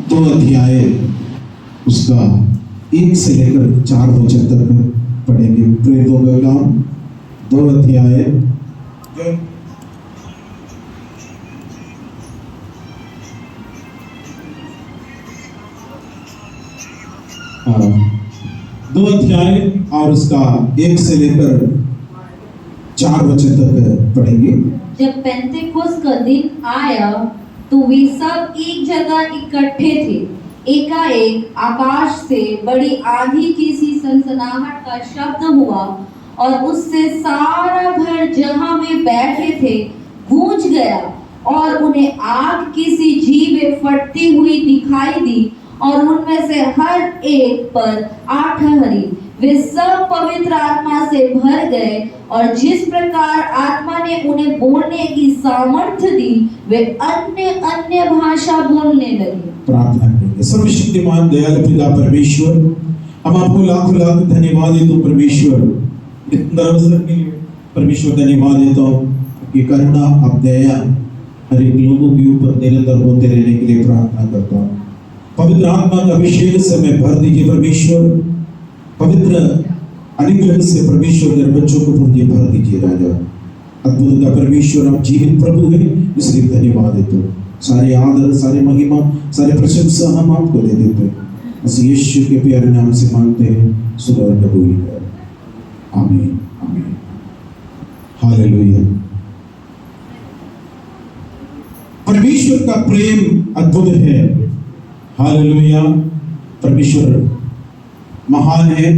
दो अध्याय उसका 1 से लेकर 4 वचन तक पढ़ेंगे। प्रेरितों का काम 2 अध्याय 2 अध्याय और उसका 1 से लेकर 4 वचन तक पढ़ेंगे। जब पेंतेकोस्त का दिन आया तो वे सब एक जगह इकट्ठे थे। एकाएक आकाश से बड़ी आंधी की सी सनसनाहट का शब्द हुआ और उससे सारा घर जहां वे बैठे थे गूंज गया और उन्हें आग की सी जीभें फटती हुई दिखाई दी और उनमें से हर एक पर 8 ठहरी। वे सब पवित्र आत्मा से भर गए और जिस प्रकार आत्मा ने उन्हें बोलने की सामर्थ्य दी वे अन्य अन्य भाषा बोलने लगे। प्रार्थना करेंगे। सर्वशक्तिमान दयालु पिता परमेश्वर, हम आपको लाख लाख धन्यवाद देते हैं परमेश्वर, इतना अवसर के लिए परमेश्वर धन्यवाद देता हूँ कि करुणा अब दया हर एक लोगों के ऊपर निरंतर होते रहने के लिए प्रार्थना करता हूँ। पवित्र आत्मा का अभिषेक से मैं भर दीजिए परमेश्वर, पवित्र अनुग्रह से परमेश्वर मेरे बच्चों को भर दीजिए राजा। अद्भुत का परमेश्वर आप जीवित प्रभु है, इसलिए धन्यवाद देते हो। सारे आदर, सारे महिमा, सारे प्रशंसा हम आपको दे देते हैं। बस यीशु के प्यारे नाम से मांगते हैं, सुनो और कबूल कर। आमीन आमीन। हालेलुया। परमेश्वर का प्रेम अद्भुत है। हालेलुया। परमेश्वर महान है।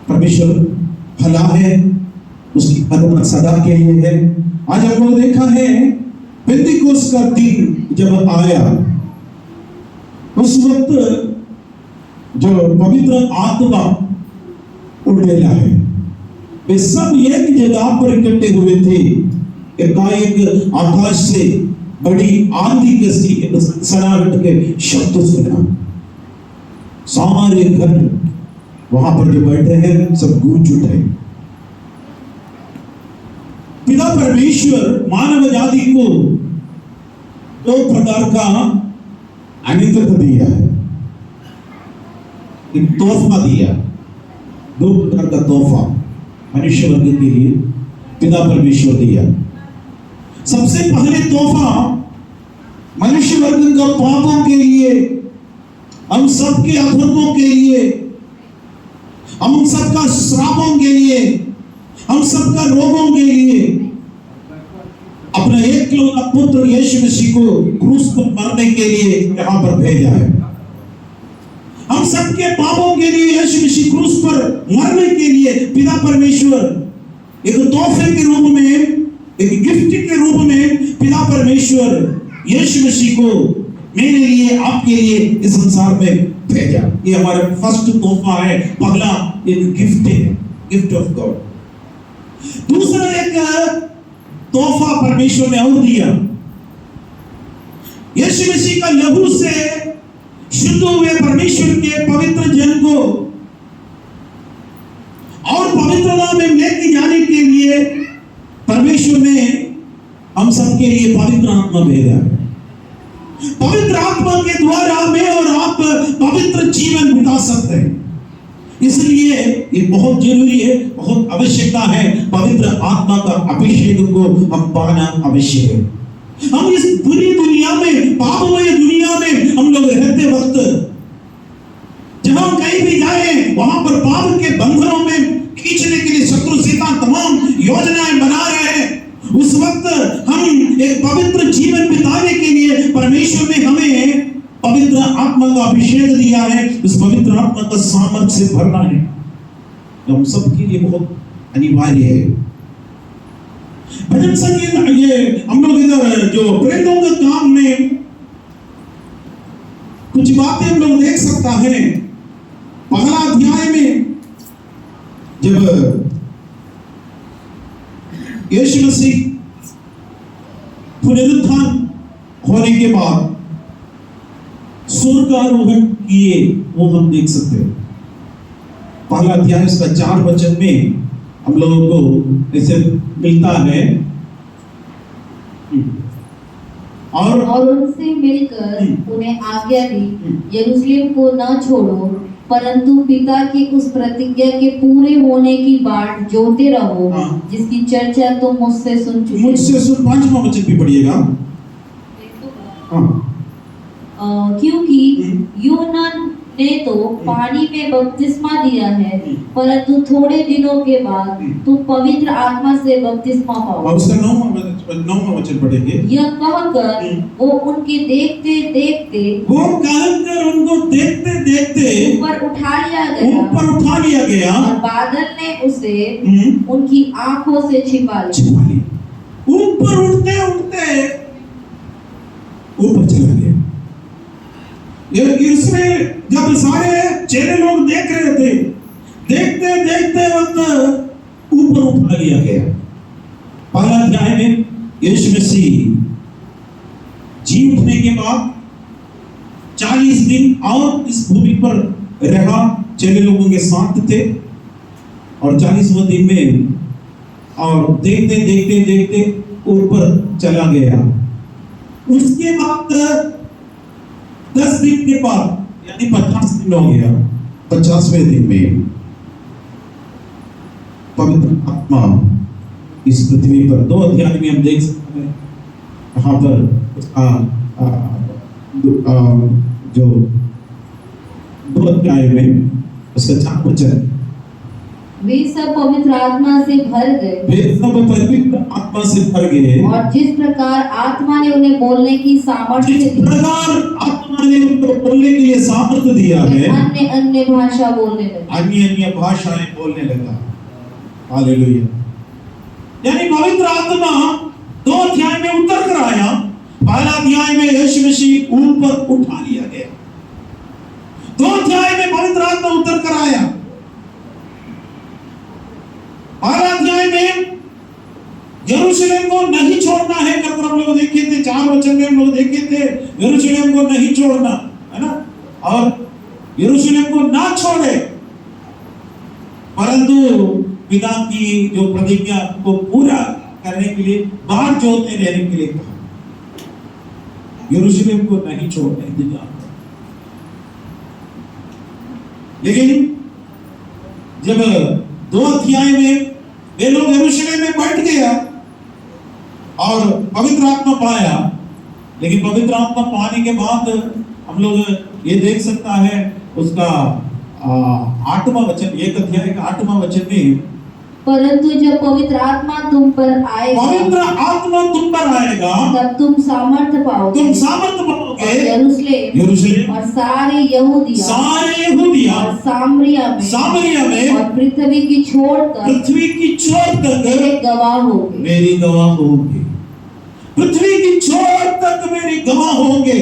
परमेश्वर भला है, उसकी अनुमति सदा के लिए है। आज हम लोग देखा है पेंतिकोस्त का दिन जब आया उस वक्त जो पवित्र आत्मा उड़ेला है, वे सब एक जगह पर इकट्ठे हुए थे। एकाएक आकाश से बड़ी आंधी के सी सनाहट के शब्द सुना। सारे घर वहां पर जो बैठे हैं सब गूंज उठे। पिता परमेश्वर मानव जाति को 2 प्रकार का अनुग्रह दिया है, एक तोहफा दिया। 2 प्रकार का तोहफा मनुष्य वर्ग के लिए पिता परमेश्वर दिया। सबसे पहले तोहफा मनुष्य वर्ग का पापों के लिए, हम सबके अधर्मों के लिए, हम सबका श्रापों के लिए, हम सबका रोगों के लिए अपना एकलौता पुत्र यीशु मसीह को क्रूस पर मरने के लिए यहां पर भेजा है। हम सबके पापों के लिए यीशु मसीह क्रूस पर मरने के लिए पिता परमेश्वर एक तोहफे के रूप में, एक गिफ्ट के रूप में पिता परमेश्वर यीशु मसीह को मेरे लिए, आपके लिए इस संसार में भेजा। ये हमारा फर्स्ट तोहफा है, पहला एक गिफ्ट है, गिफ्ट ऑफ गॉड। दूसरा एक तोहफा परमेश्वर ने और दिया, यीशु मसीह का लहू से शुद्ध हुए परमेश्वर के पवित्र जन को और पवित्रता में लेके जाने के लिए परमेश्वर ने हम सबके लिए पवित्र आत्मा भेजा। पवित्र आत्मा के द्वारा मैं और आप पवित्र जीवन बिता सकते हैं। इसलिए ये बहुत जरूरी है, बहुत आवश्यकता है, पवित्र आत्मा का अभिषेक को हम पाना आवश्यक है। हम इस बुरी दुनिया में, पापमय दुनिया में हम लोग रहते वक्त जहां कहीं भी जाए वहां पर पाप के बंधनों में खींचने के लिए शत्रु शैतान तमाम योजनाएं बना रहे हैं। उस वक्त हम एक पवित्र जीवन बिताने के लिए परमेश्वर ने हमें पवित्र आत्मा का अभिषेक दिया है। उस पवित्र आत्मा का सामर्थ्य से भरना है, तो हम सबके लिए बहुत अनिवार्य है। भजन संगीत ये हम लोग इधर जो प्रेरितों के काम में कुछ बातें हम लोग देख सकता है। पहला अध्याय में जब यीशु मसीह पुनरुत्थान होने के बाद स्वर्गारोहण किए, वो हम देख सकते हैं। पहला अध्याय उसका 4 वचन में हम लोगों को इसे मिलता है। और उनसे मिलकर उन्हें आज्ञा दी, यरूशलेम को न छोड़ो, परंतु पिता की उस प्रतिज्ञा के पूरे होने की बाट जोते रहो, जिसकी चर्चा तुम मुझसे सुन चुके हो। मुझसे सुन, 5वां वचन भी पढ़िएगा। क्योंकि यूनान ने तो पानी में बपतिस्मा दिया है, परंतु थोड़े दिनों के बाद तुम पवित्र आत्मा से बपतिस्मा पाओगे। उसका 9वां वचन पढ़ेंगे। यह कहकर वो उनको देखते देखते ऊपर उठा लिया गया, और बादल ने उसे उनकी आंखों से छिपा लिया। ऊपर उठते उठते ऊपर चला गया। इसमें जब सारे चेले लोग देख रहे थे, देखते देखते वक्त ऊपर उठा लिया गया। पहला अध्याय में यीशु मसीह जी उठने के बाद 40 दिन और इस भूमि पर रहा, चेले लोगों के साथ थे, और 40वें दिन में और देखते देखते देखते ऊपर चला गया। उसके बाद 10 दिन के बाद, यानी 50 दिन हो गया, 50वें दिन में पवित्र आत्मा इस पृथ्वी पर, 2 अध्याय में हम देख सकते हैं, वहां पर जो 2 अध्याय में उसका 4 वचन, वे सब पवित्र आत्मा से भर गए, और जिस प्रकार आत्मा ने उन्हें बोलने की सामर्थ्य दी, बोलने के लिए सामर्थ्य दिया है, अन्य अन्य भाषा बोलने लगे, अन्य भाषाएं बोलने लगा। हालेलुया। यानी पवित्र आत्मा 2 अध्याय में उतर कर आया। पहला अध्याय में यीशु मसीह ऊपर उठा लिया गया, 2 अध्याय में पवित्र आत्मा उतर कर आया। पहला अध्याय में यरूशलेम को नहीं छोड़ना है, कर हम लोग देखे थे, 4 वचन में हम लोग देखे थे, यरूशलेम को नहीं छोड़ना है ना, और यरूशलेम को ना छोड़े, परंतु पिता की जो प्रतिज्ञा को पूरा करने के लिए बाहर जोते रहने के लिए कहा। यरूशलेम को नहीं छोड़ने दिया। लेकिन जब 2 अध्याय में वे लोग यरूशलेम में बैठ गया और पवित्र आत्मा पाया, लेकिन पवित्र आत्मा पाने के बाद हम लोग ये देख सकता है उसका 8वां वचन, 1 अध्याय का 8वां वचन में, परंतु जब पवित्र आत्मा तुम पर आएगा, तब तुम सामर्थ्य पाओगे, यरूशलेम और सारे यहूदिया और सामरिया में और पृथ्वी की छोर तक मेरे गवाह होंगे। पृथ्वी की छोर तक मेरे गवाह होंगे।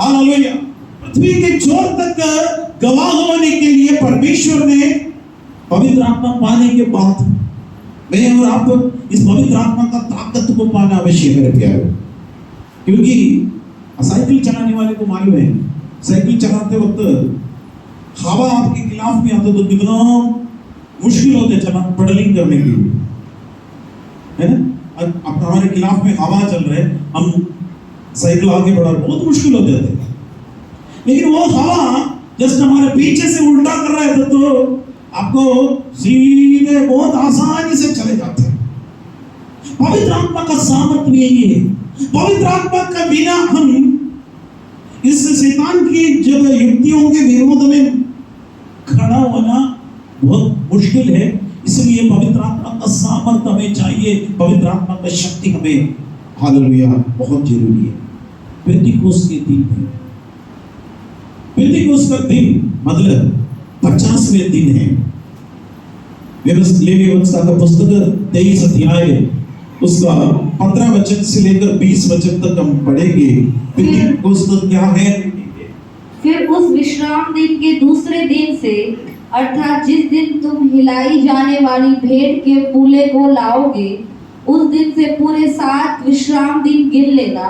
हालेलुया। पृथ्वी की छोर तक गवाह होने के लिए परमेश्वर ने पवित्र आत्मा पाने के बाद, मैं और आप इस पवित्र आत्मा का ताकत को पाना आवश्यक है प्यारे। क्योंकि साइकिल चलाने वाले को मालूम है, साइकिल चलाते वक्त हवा आपके खिलाफ में आता तो कितना मुश्किल होता है चला पेडलिंग करने के लिए, है ना। अब हमारे खिलाफ में हवा चल रहा है, हम साइकिल आगे बढ़ा, बहुत मुश्किल हो जाता है। लेकिन वो हवा जस्ट हमारे पीछे से उल्टा कर रहा है तो आपको सीधे बहुत आसानी से चले जाते हैं। पवित्र आत्मा का सामर्थ्य यही है। पवित्र आत्मा का बिना हम इस शैतान की जब युक्तियों के विरोध में खड़ा होना बहुत मुश्किल है। इसलिए पवित्र आत्मा का सामर्थ्य हमें चाहिए, पवित्र आत्मा का शक्ति हमें, हालेलुया, बहुत जरूरी है। पेंटिकोस्ट के दिन है, पेंटिकोस्ट का दिन मतलब 50वें दिन है। लेवी व्यवस्था का पुस्तक 23 अध्याय उसका 15 वचन से लेकर 20 वचन तक हम पढ़ेंगे। पेंटिकोस्ट क्या है? फिर उस विश्राम दिन के दूसरे दिन से, अर्थात जिस दिन तुम हिलाई जाने वाली भेंट के फूले को लाओगे, उस दिन से पूरे 7 विश्राम दिन गिन लेना।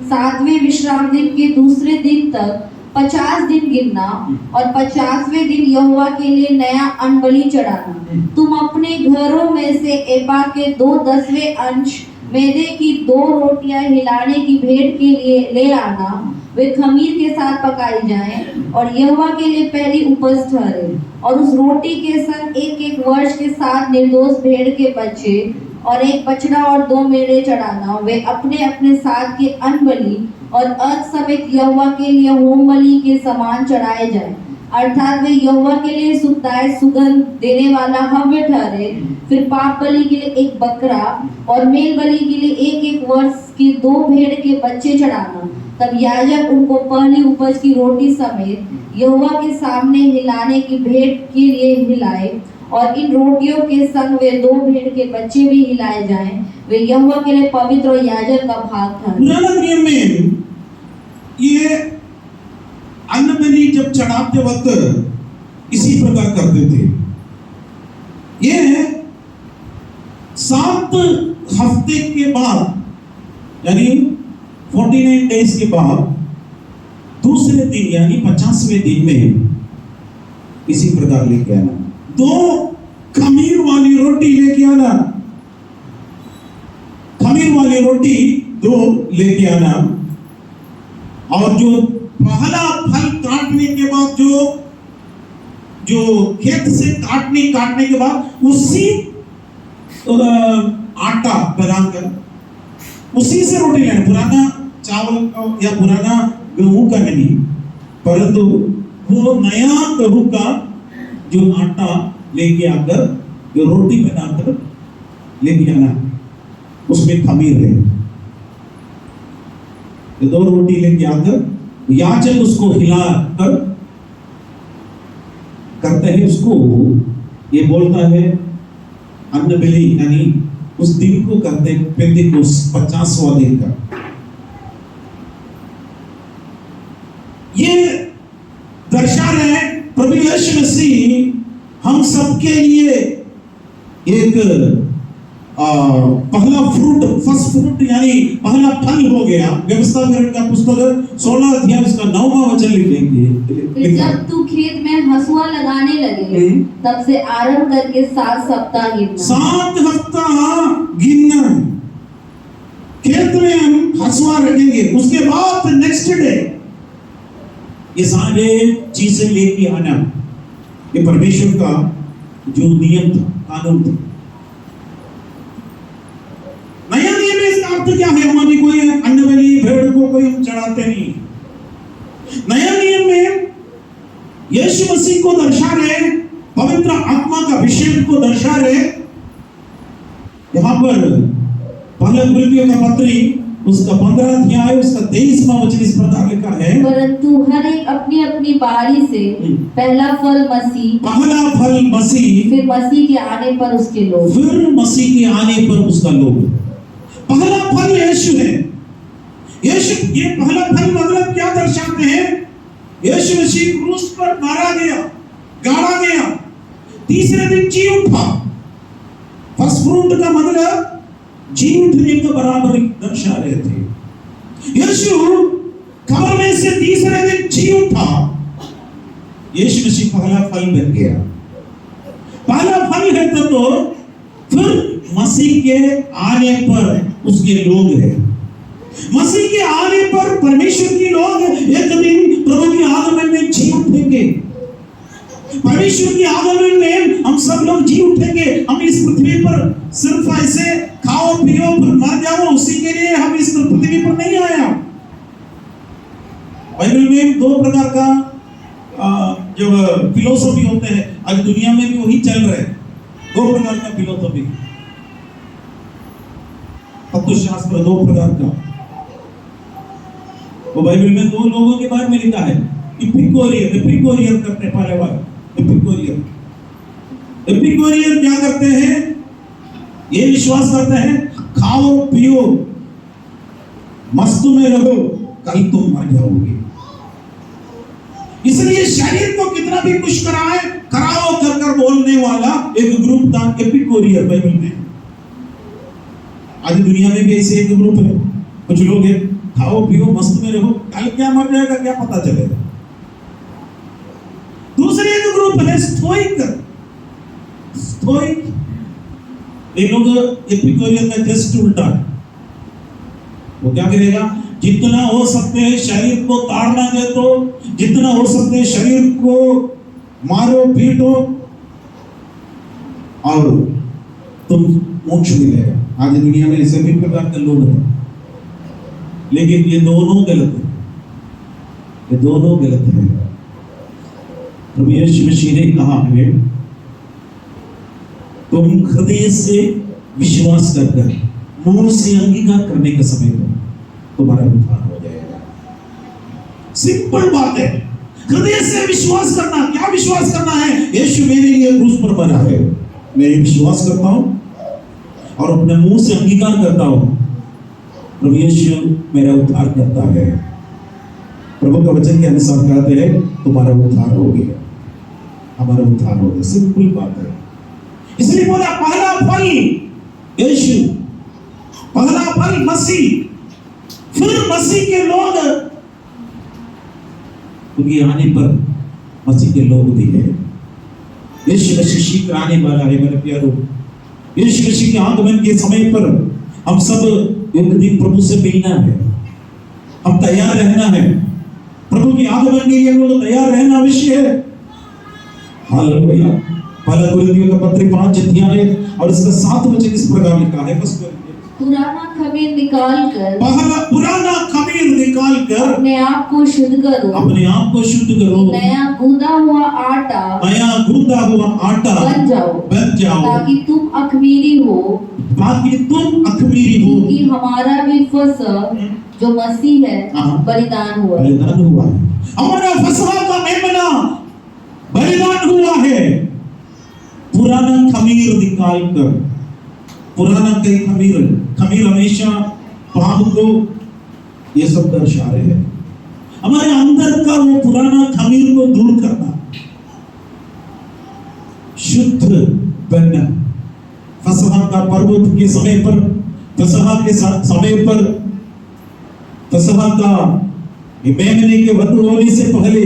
7वें विश्राम दिन के दूसरे दिन तक 50 दिन गिनना और 50वें दिन यहोवा के लिए नया अन्नबलि चढ़ाना। तुम अपने घरों में से एपा के 2/10 अंश मैदे की 2 रोटियां हिलाने की भेंट के लिए ले आना। वे खमीर के साथ पकाई जाएं और यहोवा के लिए पहली उपज ठहरे। और उस रोटी के संग 1-1 वर्ष के 7 निर्दोष भेड़ के बच्चे और 1 बछड़ा और 2 मेढ़े चढ़ाना। वे अपने अपने साथ के अन्नबलि और अर्घ समेत यहोवा के लिए होम बलि के समान चढ़ाए जाएं, अर्थात वे यहोवा के लिए सुखदायक सुगंध देने वाला हव्य ठहरे। फिर पाप बलि के लिए 1 बकरा और मेल बलि के लिए 1-1 वर्ष के 2 भेड़ के बच्चे चढ़ाना। तब याजक उनको पहली उपज की रोटी समेत यहोवा के सामने हिलाने की भेंट के लिए हिलाए, और इन रोटियों के संग वे 2 भेड़ के बच्चे भी हिलाए जाएं। वे यहोवा के लिए पवित्र और याजक का भाग था। पुराने नियम में ये अन्न बलि जब चढ़ाते वक्त इसी प्रकार करते थे। ये 7 हफ्ते के बाद यानी 49 डेज के बाद दूसरे दिन यानी 50वें दिन में इसी प्रकार लेके आना। 2 खमीर वाली रोटी लेके आना, खमीर वाली रोटी 2 लेके आना। और जो पहला फल काटने के बाद जो खेत से काटने के बाद उसी आटा बनाकर उसी से रोटी लेना। पुराना चावल का या पुराना गेहूं का नहीं, परंतु वो नया गेहूं का जो आटा लेके आकर जो रोटी बनाकर लेके आना, उसमें खमीर है। 2 रोटी लेके आकर याजक उसको हिलाकर करते हैं, उसको ये बोलता है अन्न बलि, यानी उस दिन को करते हैं पेंतिकोस्त 50वां दिन का। ये दर्शा रहे प्रभु यीशु मसीह हम सबके लिए एक पहला फ्रूट, फर्स्ट फ्रूट यानी पहला फल हो गया। व्यवस्था विवरण का पुस्तक 16 अध्याय उसका 9वां वचन लिखेंगे। जब तू खेत में हसुआ लगाने लगे तब से आरंभ करके 7 सप्ताह गिनना। 7 हफ्ता गिनना। खेत में हम हसुआ रखेंगे, उसके बाद नेक्स्ट डे ये सारे चीजें लेके आना। ये परमेश्वर का जो नियम था, कानून था। नया नियम में इसका अर्थ क्या है? हमारी कोई अन्न बलि भेड़ को कोई हम चढ़ाते नहीं। नया नियम में यीशु मसीह को दर्शा रहे, पवित्र आत्मा का अभिषेक को दर्शा रहे। यहां पर पहले कुरिन्थियों का पत्री उसका 15 अध्याय उसका 23वां वचन इस प्रकार लिखा है, परंतु हर एक अपनी अपनी बारी से पहला फल मसीह, पहला फल मसीह, फिर मसीह के आने पर उसके लोग, फिर मसीह के आने पर उसका लोग। पहला फल यीशु है। यीशु, ये पहला फल मतलब क्या दर्शाते हैं? यीशु मसीह क्रूस पर मारा गया, गाड़ा गया, तीसरे दिन जी उठा। फर्स्ट फ्रूट का मतलब जी उठने के बराबर दर्शा रहे थे। यीशु कब्र में से तीसरे दिन जी उठा। यीशु मसीह पहला फल बन गया। पहला फल है तो फिर मसीह के आने पर उसके लोग हैं। मसीह के आने पर परमेश्वर के लोग एक दिन प्रभु के आगमन में जी उठेंगे। परमेश्वर के आगमन में हम सब लोग जी उठेंगे। हम इस पृथ्वी पर सिर्फ ऐसे खाओ पियो फिर मर जाओ, उसी के लिए हम इस पृथ्वी पर नहीं आया। बाइबल में 2 प्रकार का जो फिलोसफी होते हैं, आज दुनिया में भी वही चल रहे हैं। 2 प्रकार का फिलोसफी, तत्वशास्त्र 2 प्रकार का। वो बाइबल में 2 लोगों के बारे में लिखा है, एपिक्यूरियर करते हैं। पहले बार एपिक्यूरियर क्या करते हैं? ये विश्वास करते हैं खाओ पियो मस्त में रहो, कल तुम मर जाओगे। इसलिए शरीर को कितना भी कुछ कराओ कर बोलने वाला एक ग्रुप था एपिक्यूरियर बाइबल में। आज दुनिया में भी ऐसे एक ग्रुप है, कुछ लोग हैं खाओ पियो मस्त में रहो, कल क्या मर जाएगा क्या पता चलेगा। दूसरे एक ग्रुप है स्टोइक। स्टोइक ये लोग एपिक्यूरियन में जस्ट उल्टा है। वो क्या करेगा, जितना हो सकते हैं शरीर को ताड़ना दे दो, जितना हो सकते हैं शरीर को मारो पीटो और तुम मोक्ष मिलेगा। आज दुनिया में ऐसे भी प्रकार के लोग हैं, लेकिन ये दोनों गलत है, ये दोनों गलत है। प्रभु यीशु मसीह ने कहा है, तुम हृदय से विश्वास कर मुंह से अंगीकार करने के समय पर तुम्हारा उद्धार हो जाएगा। सिंपल बात है, हृदय से विश्वास करना। क्या विश्वास करना है? यीशु मेरे लिए क्रूस पर मरा है, मैं ये विश्वास करता हूं और अपने मुंह से अंगीकार करता हूं, प्रभु यीशु मेरा उद्धार करता है। प्रभु के वचन के अनुसार कहते हैं तुम्हारा उद्धार हो गया, हमारा उद्धार हो गया। सिंपल बात है। इसलिए बोला पहला फल यीशु, पहला फल मसीह, फिर मसीह के लोग, उनके आने पर मसीह के लोग भी है। यीशु मसीह शीघ्र आने वाला है मेरे प्यारों। यीशु मसीह के आगमन के समय पर हम सब एक दिन प्रभु से मिलना है, हम तैयार रहना है। प्रभु के आगमन के लिए हम लोग तैयार रहना आवश्यक है। हालेलुया। पहला कुरिन्थियों का पत्र 5 अध्याय और इसका 7 वचन इस प्रकार लिखा है, पुराना खमीर निकालकर, पुराना खमीर निकालकर अपने आप को शुद्ध करो, अपने आप को शुद्ध करो, नया गूंदा हुआ आटा, नया गूंदा हुआ आटा बन जाओ, ताकि तुम अखमीरी हो, ताकि तुम अखमीरी हो, क्योंकि हमारा भी फसह जो मसीह है बलिदान हुआ है। हमारा फसह का मेमना बलिदान हुआ है। पुराना खमीर निकालकर, पुराना कई खमीर, खमीर हमेशा पाप को ये सब दर्शा रहे हैं। हमारे अंदर का वो पुराना खमीर को दूर करना, शुद्ध बनना। फसह का पर्व के समय पर, फसह के समय पर, फसह का मेमने के वध होने से पहले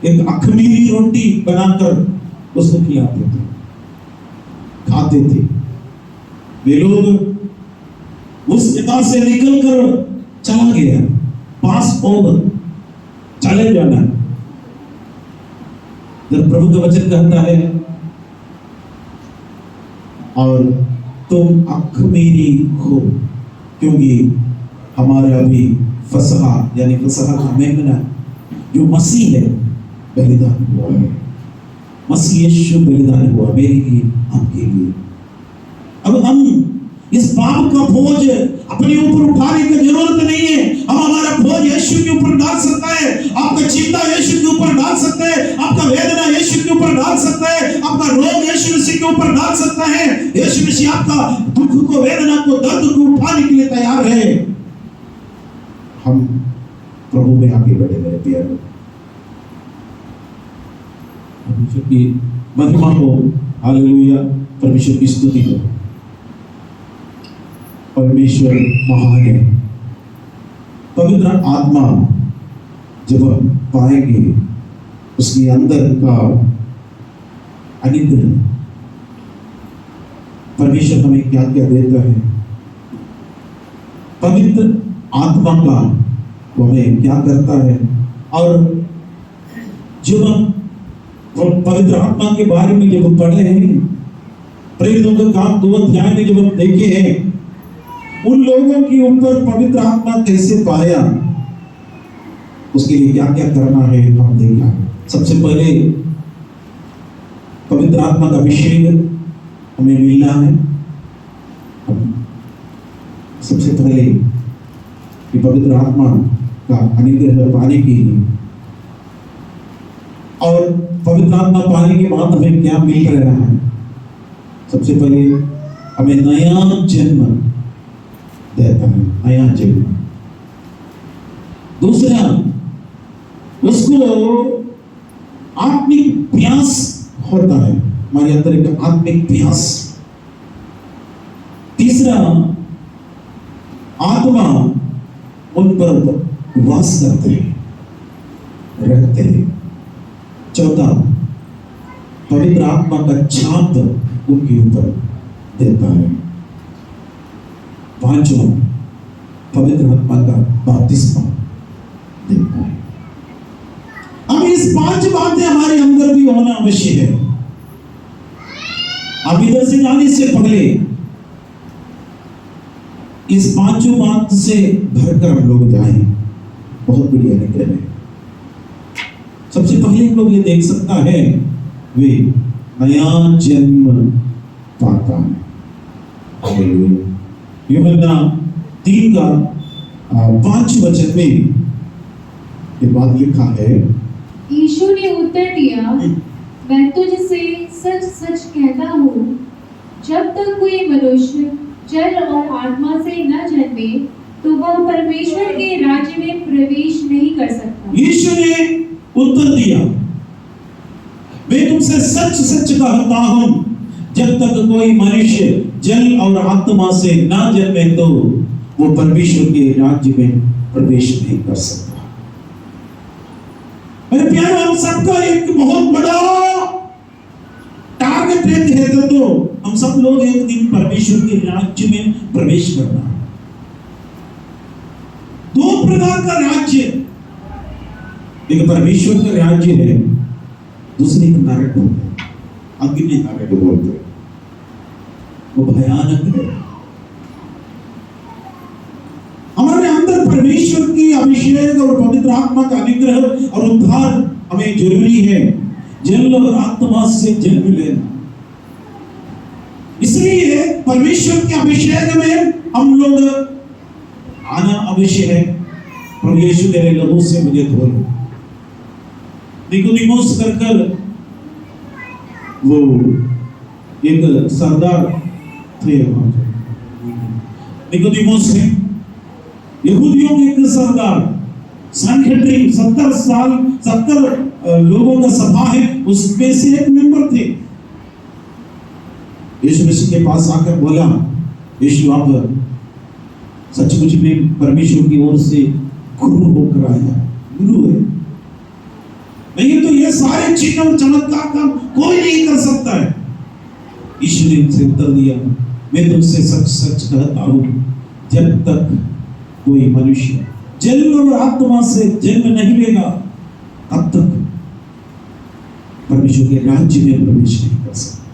एक अखमीरी रोटी बनाकर उसको खिलाते थे, खाते थे। वे लोग उस पिता से निकलकर चला गया, पास ओवर चले जाना। जब प्रभु का वचन कहता है और तुम अखमीरी हो, क्योंकि हमारा भी फसह यानी फसह का मेमना जो मसीह है बलिदान हुआ है। मसीह यीशु बलिदान हुआ मेरे लिए, आपके लिए। अब हम इस पाप का बोझ अपने ऊपर उठाने की जरूरत नहीं है। हम हमारा बोझ यीशु के ऊपर डाल सकता है, आपका चिंता यीशु के ऊपर डाल सकते हैं, आपका वेदना यीशु के ऊपर डाल सकता है, आपका रोग यीशु मसीह के ऊपर डाल सकता है। यीशु मसीह आपका दुख को, वेदना को, दर्द को उठाने के लिए तैयार है। हम प्रभु में आगे बढ़े मेरे प्यारे। परमेश्वर की महिमा हो, हालेलुया, परमेश्वर की स्तुति हो। परमेश्वर महान है। पवित्र आत्मा जब हम पाएंगे उसके अंदर का अनुग्रह, परमेश्वर हमें क्या क्या देता है, पवित्र आत्मा का वो हमें क्या करता है। और जब हम पवित्र आत्मा के बारे में जब पढ़े हैं, प्रेरितों का काम 2 अध्याय में जब हम देखे हैं, उन लोगों के ऊपर पवित्र आत्मा कैसे पाया, उसके लिए क्या क्या करना है हम देखा। सबसे पहले पवित्र आत्मा का अभिषेक हमें मिलना है। सबसे पहले कि पवित्र आत्मा का अनुग्रह पाने के लिए, और पवित्र आत्मा पाने के बाद हमें क्या मिल रहा है। सबसे पहले हमें नया जन्म देता है, नया जन्म। दूसरा, उसको आत्मिक प्यास होता है, हमारे अंदर एक आत्मिक प्यास। तीसरा, आत्मा उन पर वास करते हैं, रहते हैं। चौथा, पवित्र आत्मा का छाप उनके ऊपर देता है। पांचवा, पवित्र आत्मा का बपतिस्मा देता है। अब इस 5 बातें हमारे अंदर भी होना अवश्य है। अब इधर से जाने से पहले इस 5 बात से भरकर हम लोग जाएं, बहुत बड़ी अनुग्रह है। सबसे पहले हम लोग ये देख सकता है, वे नया जन्म पाता है। हालेलुया। यूहन्ना 3 का 5 वचन में ये बात लिखा है। यीशु ने उत्तर दिया, मैं तुझसे सच सच कहता हूँ, जब तक कोई मनुष्य जल और आत्मा से न जन्मे तो वह परमेश्वर के राज्य में प्रवेश नहीं कर सकता। यीशु ने उत्तर दिया, मैं तुमसे सच सच कहता हूँ, जब तक कोई मनुष्य जल और आत्मा से न जन्मे तो वो परमेश्वर के राज्य में प्रवेश नहीं कर सकता। मेरे प्यारे, हम सबका एक बहुत बड़ा टारगेट है तो हम सब लोग एक दिन परमेश्वर के राज्य में प्रवेश करना। 2 प्रकार का राज्य, एक परमेश्वर का राज्य है, दूसरी का नरक होता है, अग्नि नरक बोलते हैं, वो भयानक है। हमारे अंदर परमेश्वर की अभिषेक और पवित्र आत्मा का अनुग्रह और उद्धार हमें जरूरी है। जल और आत्मा से जन्म लेना, इसलिए परमेश्वर के अभिषेक में हम लोग आना अवश्य है। प्रभु यीशु तेरे लहू से मुझे धो लो। निकोदेमुस कर वो एक सरदार थे, निकोदेमुस है यहूदियों के एक सरदार, सैनहेड्रिन 70 लोगों का सभा है, उसमें से एक मेंबर थे। यीशु मसीह के पास आकर बोला, यीशु आप सचमुच में परमेश्वर की ओर से गुरु होकर आया, गुरु है, नहीं तो ये सारे चिन्ह और चमत्कार काम कोई नहीं कर सकता है। यीशु ने उनसे उत्तर दिया, मैं तुमसे सच सच कहता हूं, जब तक कोई मनुष्य जल और आत्मा से जन्म नहीं लेगा तब तक परमेश्वर के राज्य में प्रवेश नहीं कर सकता।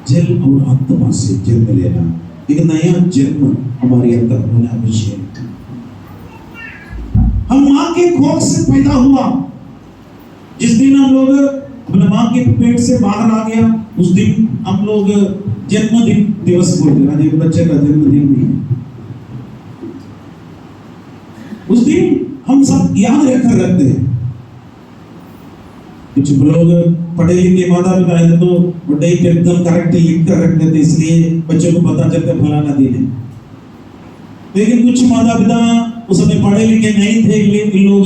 जल और आत्मा से जन्म लेना, एक नया जन्म हमारे अंदर होना आवश्यक है। हम मां के कोख से पैदा हुआ, जिस दिन हम लोग अपने मां के पेट से बाहर आ गया, उस दिन हम लोग जन्मदिन दिवस बोलते हैं, बच्चे का जन्मदिन भी है। उस दिन हम सब याद रखकर रखते हैं। कुछ लोग पढ़े लिखे माता पिता है तो वो डेट एकदम करेक्ट लिख कर रख देते, इसलिए बच्चों को पता चलता है फलाना दिन है। लेकिन कुछ माता पिता उस समय पढ़े लिखे नहीं थे, लेकिन लोग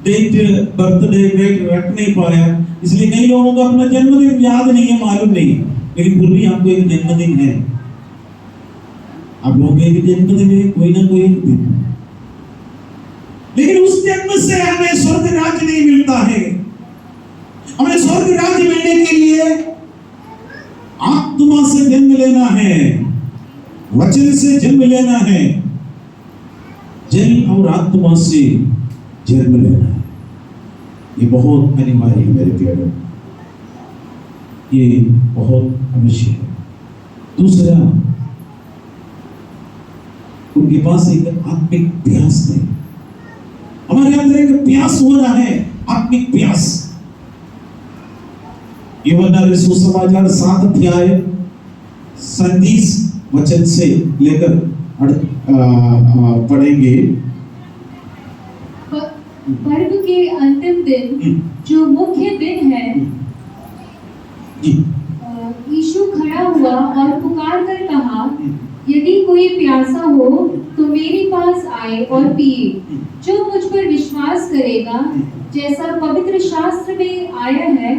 डेट बर्थडे डेट रख नहीं पाया, इसलिए कई लोगों को अपना जन्मदिन याद नहीं है, मालूम नहीं है, लेकिन फिर भी आपको एक जन्मदिन है। आप लोगों के एक जन्मदिन है, कोई ना कोई एक दिन, लेकिन उस जन्म से हमें स्वर्ग राज्य नहीं मिलता है। हमें स्वर्ग राज्य मिलने के लिए आत्मा से जन्म लेना है, वचन से जन्म लेना है, जल और आत्मा से जन्म लेना है। ये बहुत अनिवार्य है मेरे प्यारे, ये बहुत आवश्यक है। दूसरा, उनके पास एक आत्मिक प्यास है। हमारे अंदर एक प्यास हो रहा है, आत्मिक प्यास। यूहन्ना सुसमाचार 7 अध्याय 37 वचन से लेकर पढ़ेंगे। पर्व के अंतिम दिन जो मुख्य दिन है, यीशु खड़ा हुआ और पुकार कर कहा, यदि कोई प्यासा हो तो मेरे पास आए और पिए। जो मुझ पर विश्वास करेगा, जैसा पवित्र शास्त्र में आया है,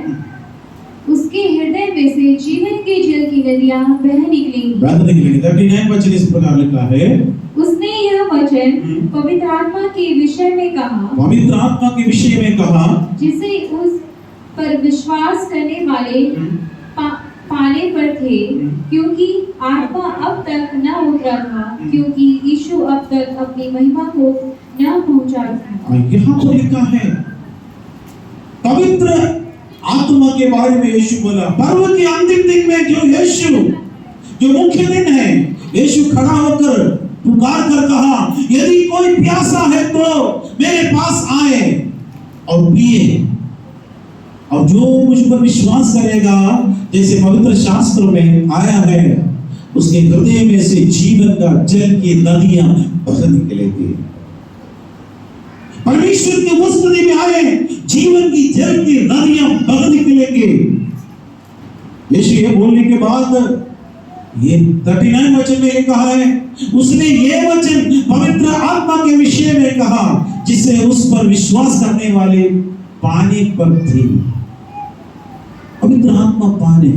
उसके हृदय में से जीवन के जल की नदियां बह निकलेंगी। 39 वचन इस प्रकार लिखा है, उसने यह वचन पवित्र आत्मा के विषय में कहा, पवित्र आत्मा के विषय में कहा, जिसे उस पर विश्वास करने वाले पाने पर थे, क्योंकि आत्मा अब तक न उतरा था, क्योंकि यीशु अब तक अपनी महिमा को न पहुंचा था। यहाँ तो लिखा है पवित्र आत्मा के बारे में यीशु बोला। पर्व के अंतिम दिन में जो मुख्य दिन है, यीशु खड़ा होकर पुकार कर कहा, यदि कोई प्यासा है तो मेरे पास आए और पिए, और जो मुझ पर विश्वास करेगा, जैसे पवित्र शास्त्र में आया है, उसके हृदय में से जीवन का जल की नदियां बह निकलेगी। परमेश्वर की उपस्थिति में आए, जीवन की जल की नदियां बह निकलेंगे। यीशु ये बोलने के बाद ये 39 वचन में कहा है, उसने ये वचन पवित्र आत्मा के विषय में कहा, जिसे उस पर विश्वास करने वाले पाने पर थी। पवित्र आत्मा पाने,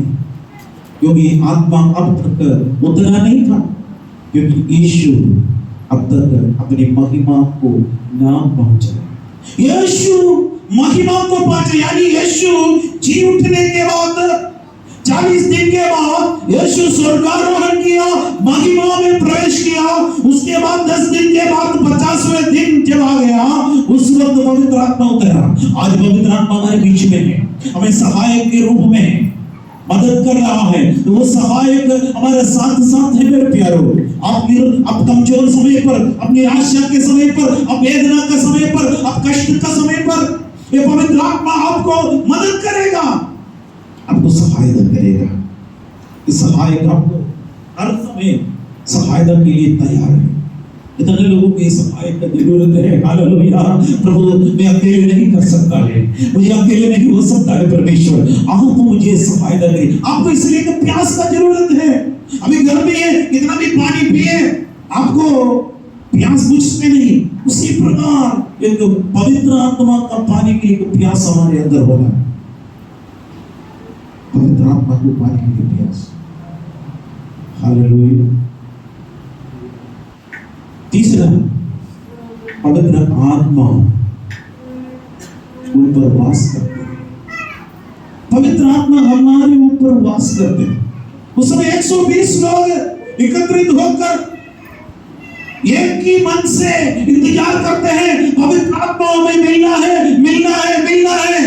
क्योंकि आत्मा अब तक उतरा नहीं था, क्योंकि यीशु अब तक अपनी महिमा को ना पहुंचा। यीशु महिमा को पहुंचा, यानी यीशु जी उठने के बाद 40 दिन के बाद यीशु स्वर्गारोहण किया, महिमा में प्रवेश किया। उसके बाद 10 दिन के बाद 50वें दिन जब आ गया, उस वक्त पवित्र आत्मा उतरा। आज पवित्र आत्मा हमारे बीच में है, हमें सहायक के रूप में मदद कर रहा है। तो वो सहायक हमारे साथ साथ है मेरे प्यारो। आप कमजोर समय पर, अपनी आशा के समय पर, अब वेदना का समय पर, अब कष्ट का समय पर, ये पवित्र आत्मा आपको मदद करेगा, आपको सहायता करेगा। इस सहायक आपको हर समय सहायता के लिए तैयार है। इतने लोगों की सहायता की जरूरत है। हालेलुया। प्रभु मैं अकेले नहीं कर सकता है, मुझे अकेले नहीं हो सकता है। परमेश्वर आप मुझे सहायता करें। आपको इसलिए कि प्यास का जरूरत है। अभी गर्मी है, कितना भी पानी पिए आपको प्यास बुझते नहीं। उसी प्रकार एक पवित्र आत्मा का पानी के लिए प्यास हमारे अंदर होगा। पवित्र आत्मा को पाने के लिए प्यास। हालेलुया। तीसरा, पवित्र आत्मा उन पर वास करते हैं। पवित्र आत्मा हमारे ऊपर वास करते हैं। उस समय 120 लोग एकत्रित होकर एक ही मन से इंतजार करते हैं, पवित्र आत्मा हमें मिलना है, मिलना है, मिलना है।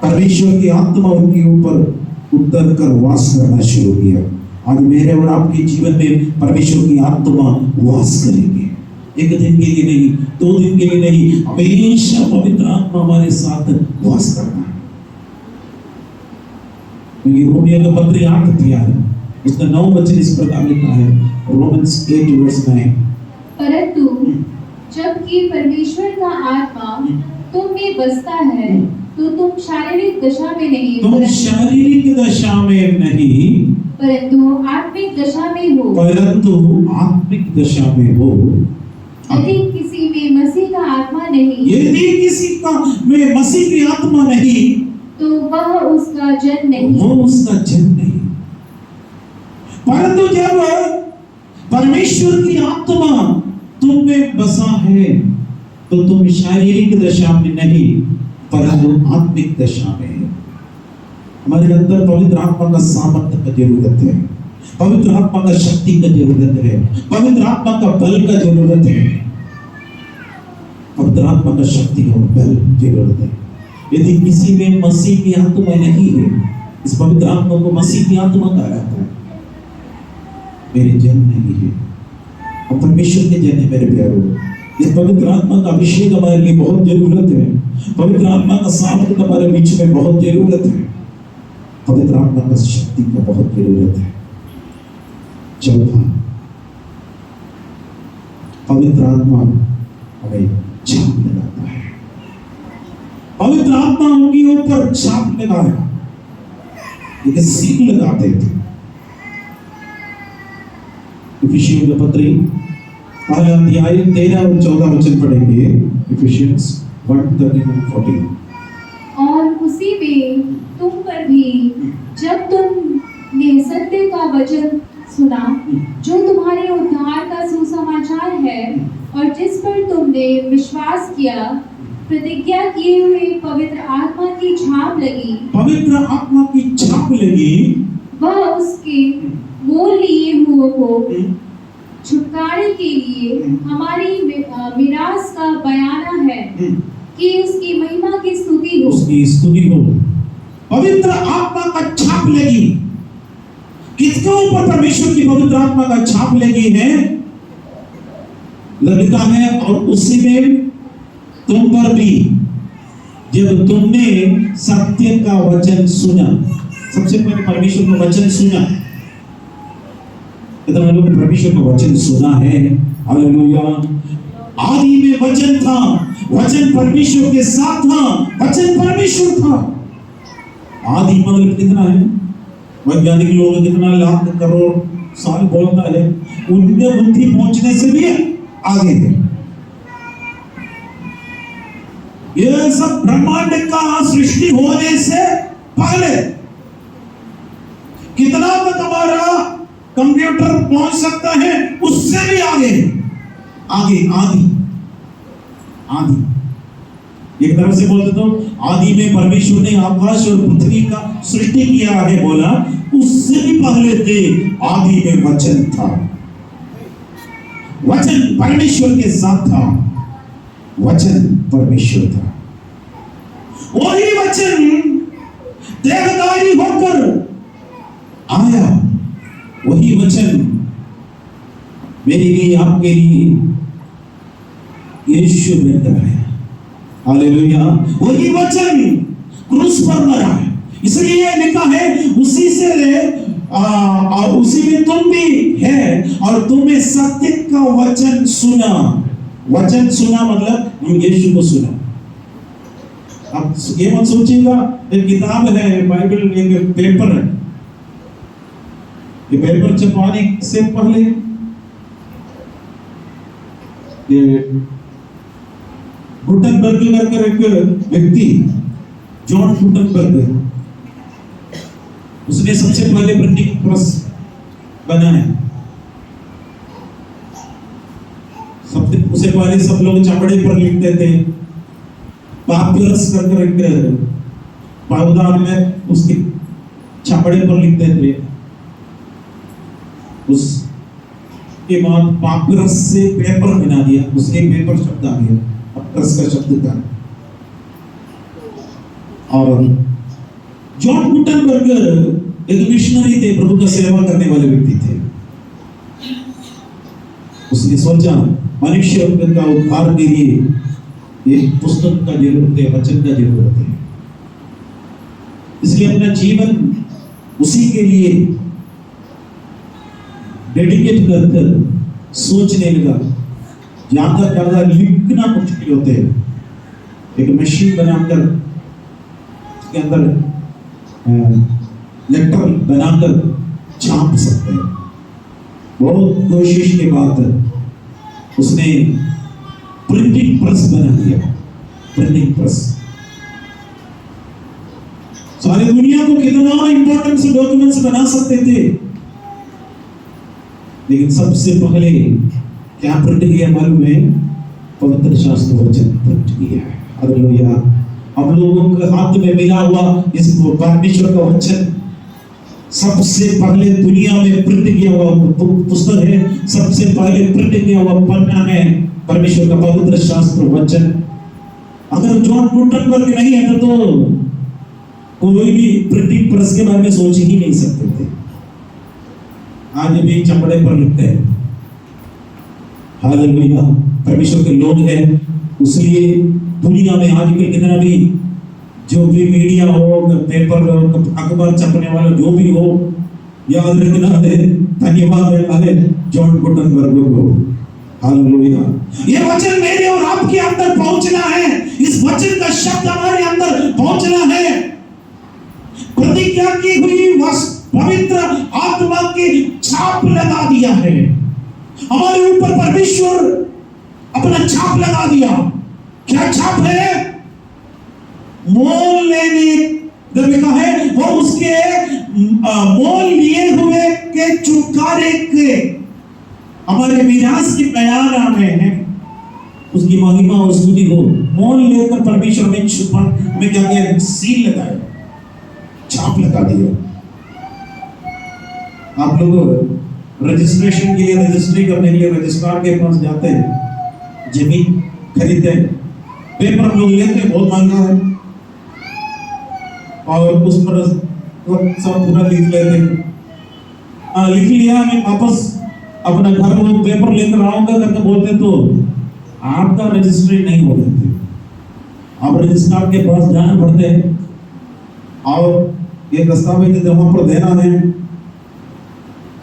परमेश्वर की आत्मा उनके ऊपर उतर कर वास करना शुरू किया। आज मेरे और आपके जीवन में परमेश्वर की आत्मा वास करेगी। एक दिन के लिए नहीं, 2 दिन के लिए नहीं, हमेशा पवित्र आत्मा हमारे साथ वास करना है। क्योंकि रोमियो का पत्र 8 अध्याय उसका 9 वचन इस प्रकार लिखा है, रोमन्स 8:9। परंतु जबकि परमेश्वर का आत्मा तुम में बसता है, तो तुम शारीरिक दशा में नहीं, शारीरिक दशा में नहीं, परंतु आत्मिक दशा में हो। आत्मिक दशा में हो। यदि किसी में मसीह का आत्मा नहीं, यदि किसी का में मसीह की आत्मा नहीं, तो वह उसका जन नहीं, वो उसका जन नहीं। परंतु जब परमेश्वर की आत्मा तुम में बसा है, तो तुम शारीरिक दशा में नहीं, परंतु आत्मिक दशा में है। हमारे अंदर पवित्र आत्मा का सामर्थ्य का जरूरत है, पवित्र आत्मा का शक्ति का जरूरत है, पवित्र आत्मा का बल का जरूरत है, पवित्र आत्मा का शक्ति और बल जरूरत है। यदि किसी में मसीह की आत्मा नहीं है, इस पवित्र आत्मा को मसीह की आत्मा कहा जाता है, मेरे जन नहीं है, और परमेश्वर के जन है। मेरे प्यारों, इस पवित्र आत्मा का अभिषेक हमारे लिए बहुत जरूरत है। पवित्र आत्मा का सामर्थ्य हमारे बीच में बहुत जरूरत है। पवित्र आत्मा का शक्ति का बहुत जरूरत है। चौथा, पवित्र आत्मा हमें छाप लगाता है। पवित्र आत्मा उनके ऊपर छाप लगाया, एक सील लगाते थे। इफिसियों का पत्री 1 अध्याय 13 और 14 वचन पढ़ेंगे। इफिसियंस 1:13-14। और उसी में तुम पर भी, जब तुमने सत्य का वचन सुना, जो तुम्हारे उद्धार का सुसमाचार विश्वास किया, प्रतिज्ञा किए हुए पवित्र आत्मा की छाप लगी, पवित्र आत्मा की छाप लगी, वह उसके मोल लिए हुए को छुटकारे के लिए हमारी मिरास का बयाना है कि उसकी महिमा की स्तुति हो। उसकी स्तुति हो। पवित्र आत्मा का छाप लगी। किसके ऊपर परमेश्वर की पवित्र आत्मा का छाप लगी है? लिखा है और उसी में तुम पर भी, जब तुमने सत्य का वचन सुना। सबसे पहले परमेश्वर का वचन सुना। कितना लोग परमेश्वर का वचन सुना है? हालेलुया। आदि में वचन था, वचन परमेश्वर के साथ था, वचन परमेश्वर था। आदि मतलब कितना है? वैज्ञानिक लोग कितना लाख करोड़ साल बोलता है, उनके बुद्धि पहुंचने से भी आगे है। यह सब ब्रह्मांड का सृष्टि होने से पहले कितना तक हमारा कंप्यूटर पहुंच सकता है, उससे भी आगे आगे आदि आदि। एक तरफ से बोलते तो आदि में परमेश्वर ने आकाश और पृथ्वी का सृष्टि किया है, बोला उससे भी पहले थे आदि में वचन था, वचन परमेश्वर के साथ था, वचन परमेश्वर था। वही वचन देहधारी होकर आया, वही वचन मेरे लिए आपके लिए यीशु में आया। हालेलुया। वही वचन क्रूस पर मरा है, इसलिए लिखा है उसी से उसी में तुम भी है और तुम्हें सत्य का वचन सुना। वचन सुना मतलब हम यीशु को सुना। अब ये मत सोचिएगा एक किताब है, बाइबल एक पेपर है, ये पेपर छपवाने से पहले ये गुटेनबर्ग करके एक व्यक्ति, जॉन गुटेनबर्ग, उसने सबसे पहले प्रिंटिंग प्रेस बनाया। उससे पहले सब लोग चमड़े पर लिखते थे, पापियरस करके पाउदार में उसके चमड़े पर लिखते थे। उसके बाद पापियरस से पेपर बना दिया, उसके पेपर शब्द आ गया, पापियरस का शब्द था। और जॉन गुटेनबर्ग एक मिशनरी थे, प्रभु का सेवा करने वाले व्यक्ति थे। उसने सोचा मनुष्य का उद्धार के लिए एक पुस्तक का जरूरत है, वचन का जरूरत है, इसलिए अपना जीवन उसी के लिए डेडिकेट कर सोचने लगा। ज्यादा ज्यादा लिखना मुश्किल होते है, एक मशीन बनाकर उसके अंदर लेटर बनाकर छाप सकते हैं। बहुत कोशिश के बाद उसने प्रिंटिंग प्रेस बना दिया, प्रिंटिंग प्रेस। सारी दुनिया को कितना इंपॉर्टेंट डॉक्यूमेंट्स बना सकते थे, लेकिन सबसे पहले क्या प्रिंट किया मालूम है? पवित्र शास्त्र वचन प्रिंट किया है। हालेलुया। हम लोगों के हाथ में मिला हुआ इस परमेश्वर का वचन सबसे पहले दुनिया में प्रिंट किया हुआ पुस्तक है, सबसे पहले प्रिंट किया हुआ पन्ना है परमेश्वर का पवित्र शास्त्र वचन। अगर जॉन गुटेनबर्ग नहीं है तो कोई भी प्रिंटिंग प्रेस के बारे में सोच ही नहीं सकते थे। आज भी चमड़े पर लिखते हैं। हालेलुया। परमेश्वर के लोग हैं, इसलिए दुनिया में आजकल कितना भी जो भी मीडिया हो, पेपर अखबार छपने वाला जो भी हो, याद रखना है धन्यवाद है जॉन गुटेनबर्ग को। हालेलुया। ये वचन मेरे और आपके अंदर पहुंचना है, इस वचन का शब्द हमारे अंदर पहुंचना है। प्रतिज्ञा की हुई पवित्र आत्मा की छाप लगा दिया है हमारे ऊपर, परमेश्वर अपना छाप लगा दिया। क्या छाप है? मोल लेने जब लिखा है वो उसके मोल लिए हुए के छुटकारे के हमारे विनाश के बयान में है। उसकी महिमा और स्तुति हो। मोल लेकर परमेश्वर में छुपा में क्या किया, सील लगाया, छाप लगा दिया। आप लोग रजिस्ट्रेशन के लिए, रजिस्ट्री करने के लिए रजिस्ट्रार के पास जाते हैं, जमीन खरीदते हैं, पेपर हम लोग लेते हैं, बहुत महंगा है, और उस पर सब पूरा लिख लेते हैं। लिख लिया, मैं वापस अपना घर वो पेपर लेकर आऊंगा करके बोलते तो आपका रजिस्ट्री नहीं हो जाती। आप रजिस्ट्रार के पास जाना पड़ते हैं और ये दस्तावेज जमा पर देना है,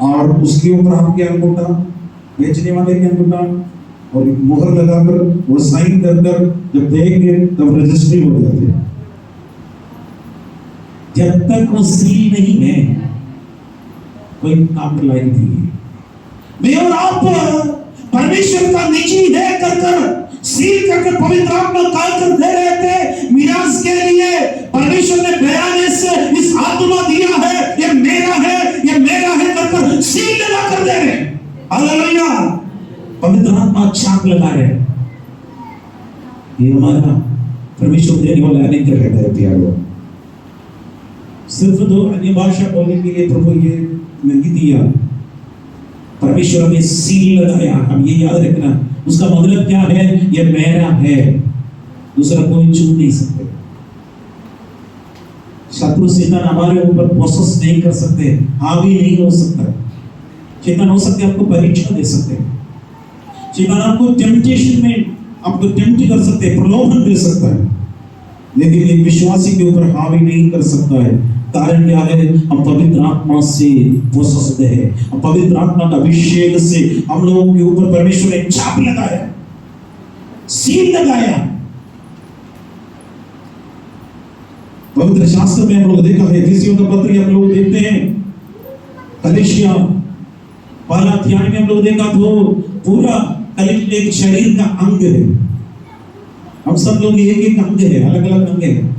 और उसके ऊपर आपके अंगूठा, बेचने वाले के अंगूठा, और एक मुहर लगाकर वो साइन कर कर जब देंगे तब रजिस्ट्री हो जाती है। जब तक वो सील नहीं है कोई काम का लायक नहीं है। मैं और आप परमेश्वर का निजी है कर सील करके पवित्र आत्मा काल कर दे रहे थे मीरास के लिए। परमेश्वर ने बयान से इस आत्मा दिया है, ये मेरा है, ये मेरा है कर सील लगा कर दे रहे। हालेलुया, पवित्र आत्मा छाप लगा रहे। ये हमारा परमेश्वर देने वाला अनुग्रह है प्यारो। सिर्फ 2 अन्य भाषा बोलने के लिए प्रभु ये नहीं दिया, परमेश्वर ने सील लगाया। हम ये याद रखना, उसका मतलब क्या है, ये मेरा है, दूसरा कोई छू नहीं सकते। शत्रु शैतान हमारे ऊपर प्रोसेस नहीं कर सकते, हावी नहीं हो सकता। शैतान हो सकते आपको परीक्षा दे सकते, शैतान आपको टेम्पटेशन में आपको टेम्प्ट कर सकते, प्रलोभन दे सकता है, लेकिन एक विश्वासी के ऊपर हावी नहीं कर सकता है। कारण क्या है, हम पवित्र आत्मा से पोषित हैं, हम पवित्र आत्मा का अभिषेक से हम लोगों के ऊपर परमेश्वर ने छाप लगाया, सील लगाया। पवित्र शास्त्र में हम लोग देखा है, एफिसियों का पत्र हम लोग देखते हैं, कलीसिया पहला अध्याय में हम लोग देखा तो पूरा कलीसिया एक शरीर का अंग है। हम सब लोग एक एक अंग है, अलग अलग अंग है,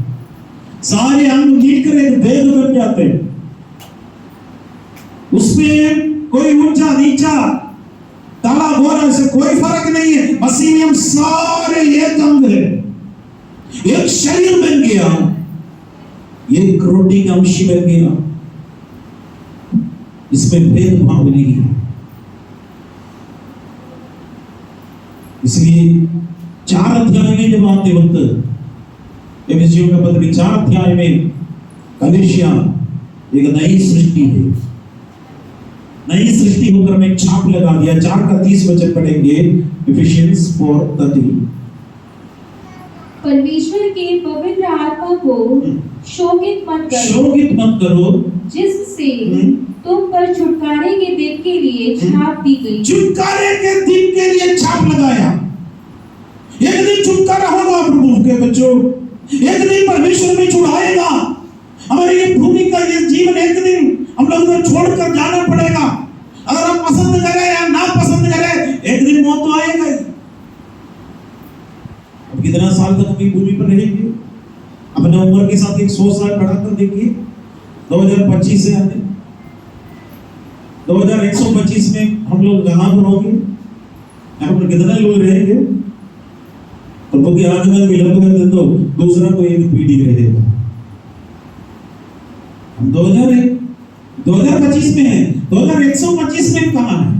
सारे अंग मिलकर एक देह बन जाते हैं। उसमें कोई ऊंचा नीचा काला गोरा से कोई फर्क नहीं है। मसीह में हम सारे एक अंग है, एक शरीर बन गया, एक रोटी का अंश बन गया। इसमें भेदभाव नहीं है। इसलिए 4 अध्याय में जब आते वक्त एफिसियों का पत्र 4 अध्याय में कलीसिया एक नई सृष्टि है, नई सृष्टि होकर में छाप लगा दिया। 4 का 30 वचन पढ़ेंगे, एफिशियंस 4:30। परमेश्वर के पवित्र आत्मा को शोकित मत करो, जिससे तुम पर छुटकारे के दिन के लिए छाप दी गई। छुटकारे के दिन के लिए छाप लगाया। एक दिन छुटकारा होगा प्रभु के बच्चों, एक दिन परमेश्वर में छुड़ाएगा। हमारे ये भूमि का ये जीवन एक दिन हम लोग को छोड़कर जाना पड़ेगा। अगर हम पसंद करें या ना पसंद करें, एक दिन मौत तो आएगा ही। अब कितना साल तक हम भूमि पर रहेंगे? अपने उम्र के साथ एक 100 साल बढ़ाकर देखिए, 2025 से आते 2125 में हम लोग कहां पर होंगे? यहाँ पर कितने लोग रहेंगे? प्रभु के आगमन विलंब कर दे तो दूसरा कोई एक पीढ़ी रहेगा। हम 2025 में है, 2125 में कहां है?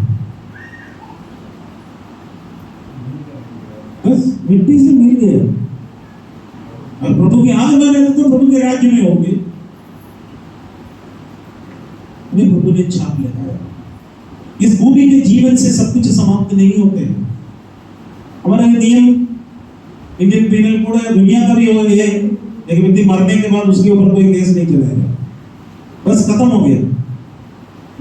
बस मिट्टी से मिल गए। और प्रभु के आगमन है तो प्रभु के राज्य में होंगे। प्रभु ने छाप लगाया। इस भूमि के जीवन से सब कुछ समाप्त नहीं होते। हमारा नियम इंडियन पीनल कोड है, दुनिया का भी हो गया, एक व्यक्ति मरने के बाद उसके ऊपर कोई केस नहीं चलाएगा, बस खत्म हो गया,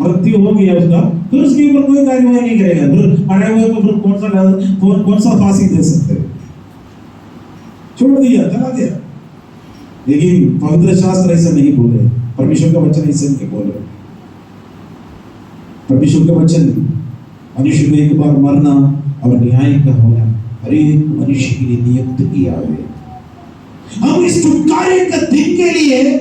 मृत्यु हो गया उसका, फिर उसके ऊपर कोई कार्यवाही नहीं करेगा। फिर मरे हुए को फिर कौन सा फांसी दे सकते हैं? छोड़ दिया, चला दिया। लेकिन पवित्र शास्त्र ऐसा नहीं बोले, परमेश्वर का वचन ऐसा नहीं बोले। परमेश्वर का वचन मनुष्य को एक बार मरना और न्याय का होना हर एक मनुष्य के लिए नियुक्त किया है। हम इस छुटकारे के दिन के लिए,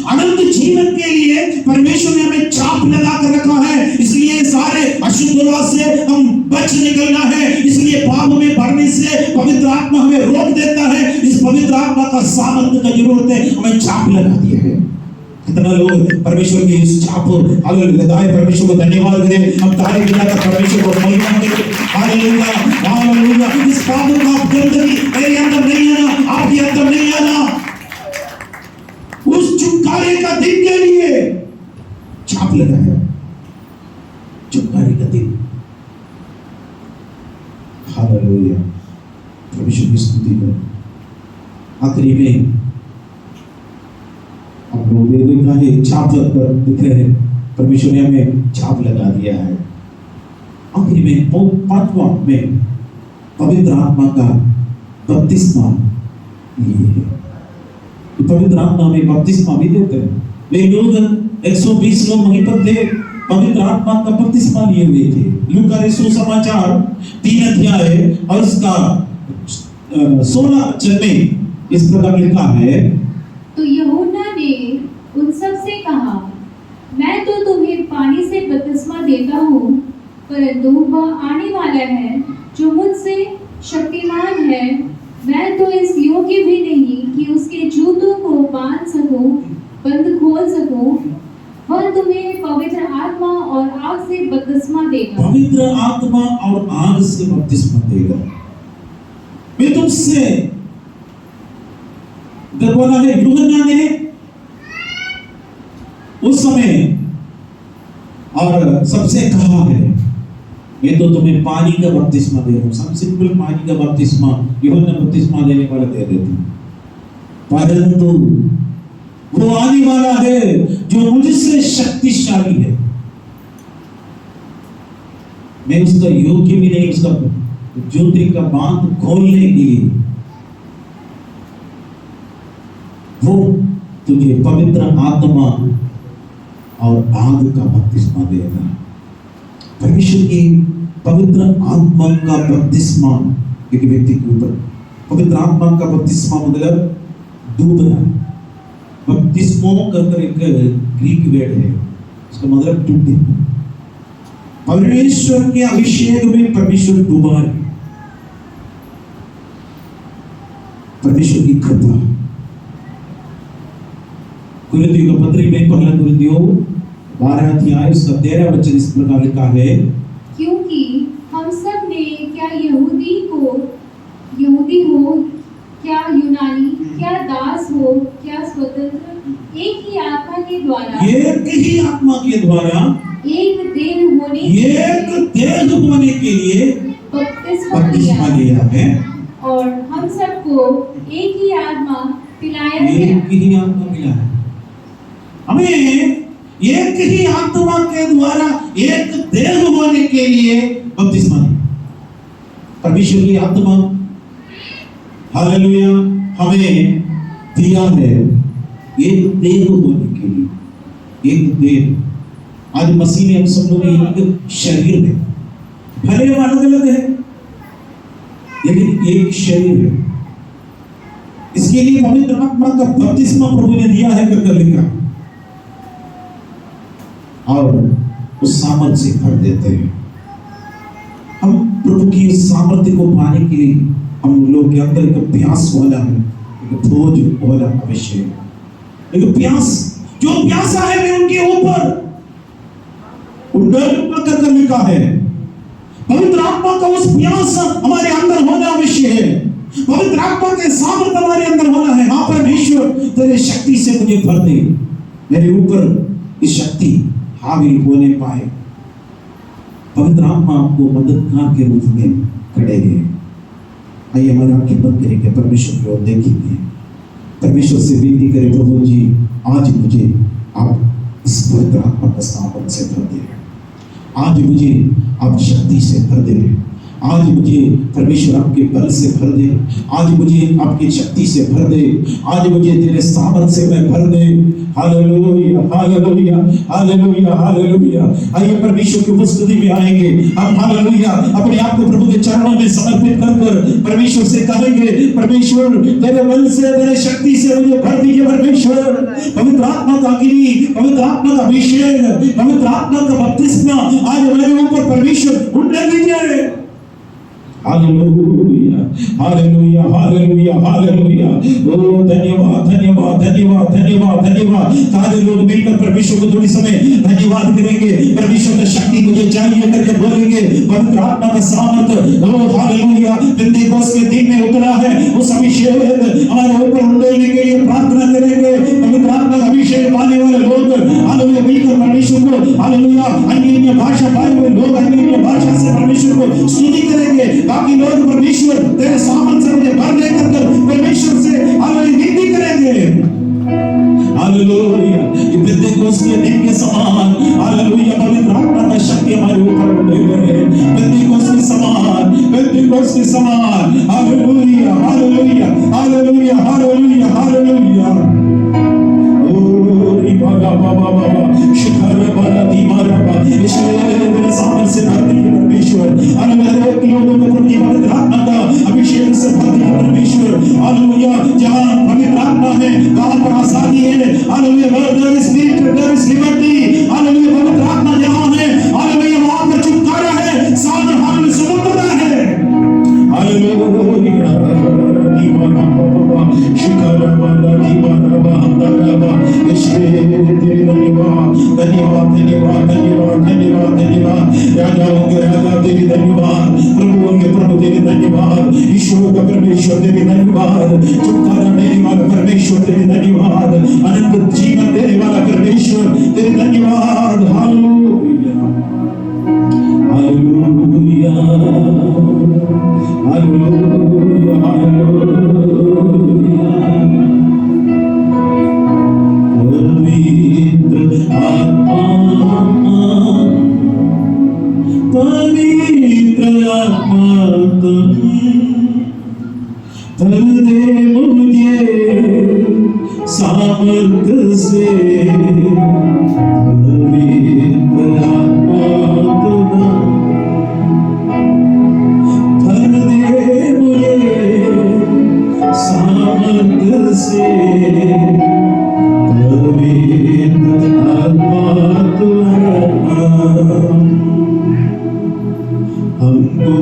अनंत जीवन के लिए परमेश्वर ने हमें छाप लगा कर रखा है। इसलिए सारे अशुद्ध अशुद्धता से हम बच निकलना है, इसलिए पाप में बढ़ने से पवित्र आत्मा हमें रोक देता है। इस पवित्र आत्मा का सामर्थ्य का जरूरत है, हमें छाप लगा दिया है। कितना लोग परमेश्वर की इस छाप हालेलुया, परमेश्वर को धन्यवाद करें, हम तारीफ लगाकर परमेश्वर को महिमा दें। Hallelujah hallelujah. इस पाप का गंदगी मेरे अंदर नहीं आना, आपके अंदर नहीं आना। उस छुटकारे का दिन के लिए छाप लगाया, छुटकारे का दिन। हालेलुया, परमेश्वर की स्तुति करो। आखिरी में हम लोग देखा है, छाप पर दिख रहे हैं, परमेश्वर ने हमें छाप लगा दिया है। आखिरी में पांचवा में पवित्र आत्मा का बपतिस्मा लिए है। पवित्र आत्मा में बपतिस्मा भी देते हैं। वे लोग 120 लोग वहीं पर थे, पवित्र आत्मा का बपतिस्मा लिए हुए थे। लूका के सुसमाचार 3 अध्याय और उसका 16 वचन में इस प्रकार लिखा है, तो यूहन्ना ने उन सब से कहा, मैं तो तुम्हें पानी से बपतिस्मा देता हूँ, परंतु वह आने वाला है जो मुझसे शक्तिमान है, मैं तो इस योग्य भी नहीं कि उसके जूतों को बांध सकूं, बंद खोल सकूं। वह तुम्हें पवित्र आत्मा और आग से बपतिस्मा देगा। पवित्र आत्मा और आग से बपतिस्मा देगा। मैं तुमसे बोला है, यूहन्ना ने उस समय और सबसे कहा है, मैं तो तुम्हें पानी का बपतिस्मा दे रहा हूं। सब सिंपल पानी का बपतिस्मा यूहन्ना बपतिस्मा देने वाला दे देते, परंतु वो आने वाला है जो मुझसे शक्तिशाली है, मैं उसका योग्य भी नहीं, उसका ज्योति का बांध खोलने के लिए। वो तुझे पवित्र आत्मा और आग का बपतिस्मा देगा। परमेश्वर की पवित्र आत्मा का बपतिस्मा एक व्यक्ति के ऊपर, पवित्र आत्मा का बपतिस्मा मतलब डूबना। बपतिस्मो कर एक ग्रीक वर्ड है, उसका मतलब डूबना। परमेश्वर के अभिषेक में परमेश्वर डूबा है, परमेश्वर की कृपा। कुरिन्थियों का पत्री में पहला कुरिन्थियों 12 अध्याय उसका 13 वचन इस प्रकार लिखा है, क्योंकि हम सब ने, क्या यहूदी हो, क्या यूनानी, क्या दास हो, क्या स्वतंत्र, एक ही आत्मा के द्वारा, एक ही आत्मा के द्वारा एक देह होने के लिए बपतिस्मा लिया है, और हम सबको एक ही आत्मा पिलाया गया। एक ही आत्मा मिला है हमें, एक ही आत्मा के द्वारा एक देह होने के लिए बपतिस्मा दिया। परमेश्वर की आत्मा हालेलुया हमें दिया है एक देह होने के लिए। एक देह, आज मसीह में हम सब लोग एक शरीर में, भले हम अलग अलग है लेकिन एक शरीर है। इसके लिए पवित्र आत्मा का बपतिस्मा प्रभु ने दिया है करके लिखा, और उस सामर्थ्य से भर देते हैं। हम प्रभु की सामर्थ्य को पाने के लिए हम लोग के अंदर एक प्यास होना है, एक भोज होना अवश्य है। एक प्यास, जो प्यासा है मैं उनके ऊपर कर लिखा है। पवित्र आत्मा का उस प्यास हमारे अंदर होना अवश्य है। पवित्र आत्मा के सामर्थ्य हमारे अंदर होना है। हाँ परमेश्वर तेरे शक्ति से मुझे भर दे, मेरे ऊपर इस शक्ति हावी होने पाए। पवित्र आत्मा आपको मददगार के रूप में खड़े हैं। आइए हमारी आंखें बंद करेंगे, परमेश्वर की ओर देखेंगे, परमेश्वर से विनती करें, प्रभु जी आज मुझे आप इस पवित्र आत्मा का सामर्थ्य से भर दे, आज मुझे आप शक्ति से भर दे, आज मुझे परमेश्वर आपके बल से भर दे, आज मुझे आपकी शक्ति से भर दे, आज मुझे तेरे सामर्थ से मैं भर दे। हालेलुया हालेलुया हालेलुया हालेलुया। आइए परमेश्वर की उपस्थिति में आएंगे हम। हालेलुया, अपने आप को प्रभु के चरणों में समर्पित कर परमेश्वर से कहेंगे, परमेश्वर तेरे बल से तेरे शक्ति से मुझे भर दीजिए। परमेश्वर पवित्र आत्मा का अग्नि, पवित्र आत्मा का अभिषेक, पवित्र आत्मा का बपतिस्मा आज मेरे ऊपर परमेश्वर उठने दीजिए। हालेलुया हालेलुया हालेलुया हालेलुया। ओ धन्यवाद धन्यवाद धन्यवाद धन्यवाद धन्यवाद। सारे लोग मिलकर परमेश्वर को थोड़ी समय धन्यवाद करेंगे। परमेश्वर की शक्ति मुझे चाहिए करके बोलेंगे। पवित्र आत्मा का सामर्थ, ओ हालेलुया, पेंतेकोस्त के दिन में उतरा है। उस अभिषेक हमारे ऊपर उड़ने के लिए प्रार्थना करेंगे। पवित्र आत्मा का अभिषेक पाने वाले लोग हालेलुया मिलकर परमेश्वर को हालेलुया अन्य भाषा पाए हुए लोग अन्य भाषा से परमेश्वर को स्तुति करेंगे। बाकी लोग परमेश्वर तेरे सामर्थ से मुझे भर देकर परमेश्वर से हालेलुया स्तुति करेंगे। हालेलुया, ये पेंतेकोस्त के दिन के समान हालेलुया पवित्र आत्मा का शक्ति हमारे ऊपर उठे हुए है। पेंतेकोस्त के समान, पेंतेकोस्त के समान। हालेलुया हालेलुया हालेलुया हालेलुया हालेलुया। ओ रिबागा बाबा बाबा शिखर बाला दीवारा बा ईश्वर सामने से भर दीजिए परमेश्वर। हालेलुया, लोगों को प्रति पवित्र आत्मा का अभिषेक से भर दीजिए परमेश्वर। हालेलुया, जहाँ पवित्र आत्मा है वहाँ पर आजादी है। Hallelujah, there is freedom, there is liberty। Hallelujah, पवित्र आत्मा जहाँ है हालेलुया वहाँ पर छुटकारा है, सामने हालेलुया स्वतंत्रता है। हालेलुया, दीवाना बाबा शिखर बाला दीवाना बाबा ईश्वर तेरे धन्यवाद धन्यवाद धन्यवाद धन्यवाद धन्यवाद धन्यवाद। राजाओं के राजा तेरे धन्यवाद, प्रभुओं के प्रभु तेरे धन्यवाद, ईश्वर का परमेश्वर तेरे धन्यवाद, छुटकारा देने वाला परमेश्वर तेरे धन्यवाद, अनंत जीवन देने वाला परमेश्वर तेरे धन्यवाद। हालेलुया हालेलुया हालेलुया हालेलुया। पवित्र आत्मा पवित्र आत्मा भर दे मुझे सामर्थ से। पवित्र आत्मा भर दे मुझे सामर्थ से। पवित्र आत्मा हमको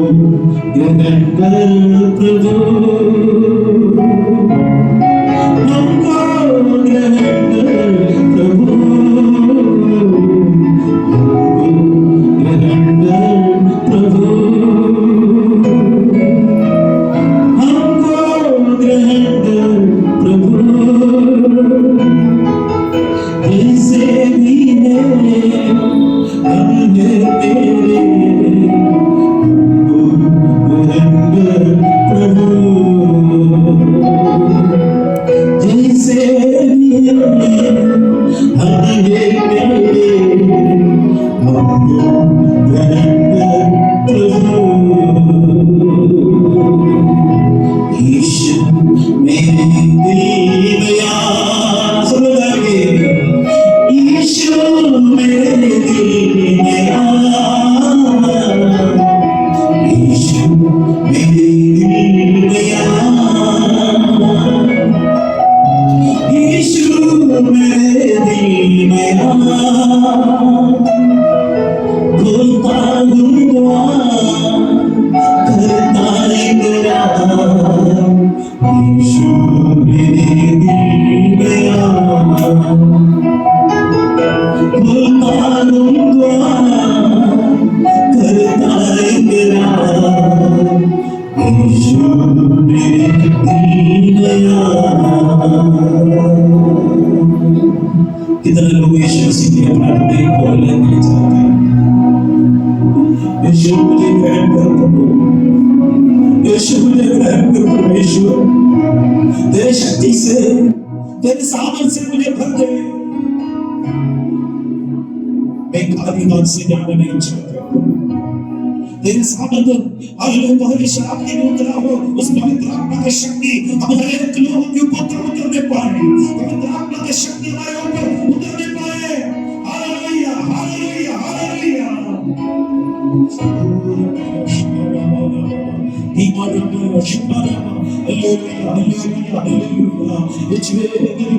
ग्रहण कर प्रभु, हमको ग्रहण कर प्रभु, हमको ग्रहण कर प्रभु, हमको ग्रहण कर प्रभु। जैसे भी है हम है तेरे, कितने लोग यीशु मसीह के अपना हृदय खोलने के लिए चाहते हैं। यीशु मुझे ग्रहण कर प्रभु, यीशु मुझे ग्रहण कर परमेश्वर, तेरी शक्ति से तेरे सामर्थ से मुझे भर दे। मैं खाली बात से जाना नहीं चाहता, तेरे सामर्थ हालेलुया पहले शराब के लिए उतरा हो उस पवित्र आत्मा की शक्ति अब हर एक लोगों के ऊपर उतरने पाए, पवित्र आत्मा की शक्ति हमारे ऊपर उतरने पाए। हालेलुया हालेलुया हालेलुया।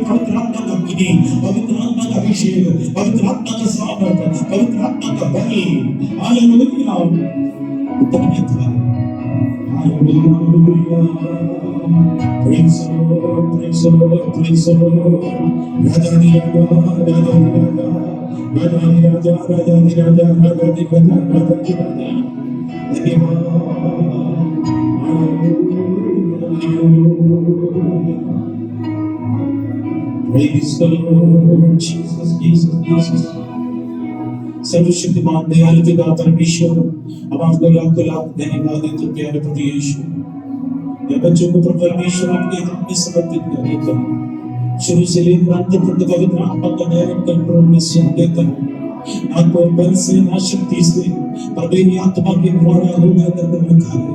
पवित्र आत्मा का विधि, पवित्र आत्मा का अभिषेक, पवित्र आत्मा का सामर्थ, पवित्र आत्मा का बल, हालेलुया उतरने पाए। हालेलुया praise the lord praise the lord praise the lord. राजा दी राजा राजा दी राजा राजा दी राजा राजा दी राजा राजा दी राजा राजा दी राजा। धन्यवाद Praise the Lord, Jesus, Jesus, Jesus. सर्वशक्तिमान दयालु पिता परमेश्वर, अब आपको लाख धन्यवाद देते प्यारे प्रभु यीशु। ये बच्चों को प्रभु परमेश्वर आपके हाथ में समर्पित कर देता हूं। शुरू से लेकर अंत तक पवित्र आत्मा का डायरेक्ट कंट्रोल में सौंप देता हूं। ना कोई बल से ना शक्ति से, पर मेरी आत्मा के द्वारा होगा करके रखा है।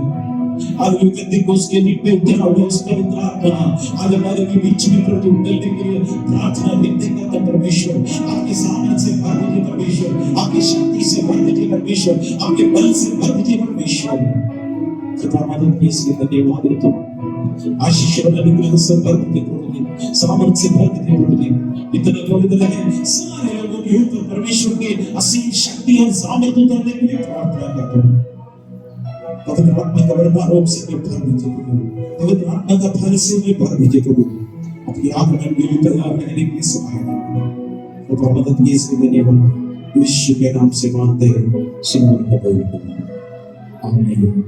हालेलुया पेंतिकोस्त के दिन पे उतरा हुआ उस पवित्र आत्मा आज हमारे बीच में प्रभु उतरने के लिए प्रार्थना करते करता परमेश्वर आपके सामर्थ्य से भर दीजिए परमेश्वर, आपकी शक्ति से भर दीजिए परमेश्वर, आपके बल से भर दीजिए परमेश्वर। खुदा मदद की इसलिए धन्यवाद देता हूं। आशीष और अनुग्रह से भर दीजिए प्रभु जी, सामर्थ्य से भर दीजिए प्रभु जी। इतने लोग इधर हैं सारे लोगों के ऊपर परमेश्वर की असीम शक्ति और सामर्थ्य उतरने के लिए प्रार्थना करता हूं। पवित्र आत्मा का वरदान रूप से भर दीजिए प्रभु, पवित्र आत्मा का फल से भर दीजिए प्रभु। अपनी आत्मा के लिए तैयार रहने के लिए सहायता और मदद की इसलिए धन्यवाद यीशु के नाम से मांगते हैं, सुनो आमीन।